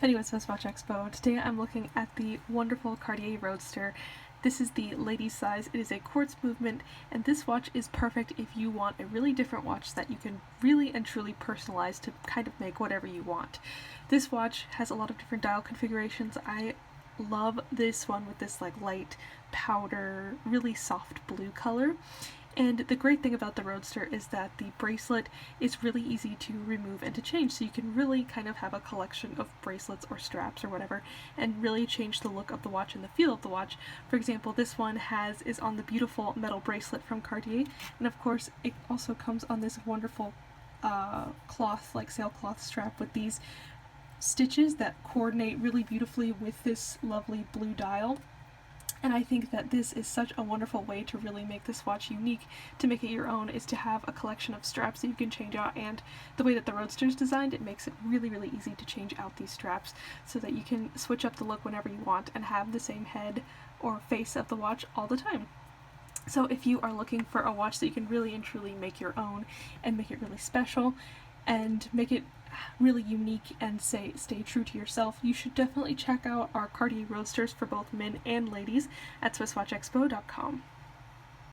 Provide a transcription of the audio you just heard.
Video at SwissWatchExpo. Today I'm looking at the wonderful Cartier Roadster. This is the ladies size. It is a quartz movement, and this watch is perfect if you want a really different watch that you can really and truly personalize to kind of make whatever you want. This watch has a lot of different dial configurations. I love this one with this like light powder, really soft blue color. And the great thing about the Roadster is that the bracelet is really easy to remove and to change, so you can really kind of have a collection of bracelets or straps or whatever and really change the look of the watch and the feel of the watch. For example, this one is on the beautiful metal bracelet from Cartier, and of course it also comes on this wonderful cloth, like sailcloth strap with these stitches that coordinate really beautifully with this lovely blue dial. And I think that this is such a wonderful way to really make this watch unique, to make it your own, is to have a collection of straps that you can change out, and the way that the Roadster is designed, it makes it really, really easy to change out these straps so that you can switch up the look whenever you want and have the same head or face of the watch all the time. So if you are looking for a watch that you can really and truly make your own and make it really special and make it really unique and stay true to yourself, you should definitely check out our Cartier Roadsters for both men and ladies at SwissWatchExpo.com.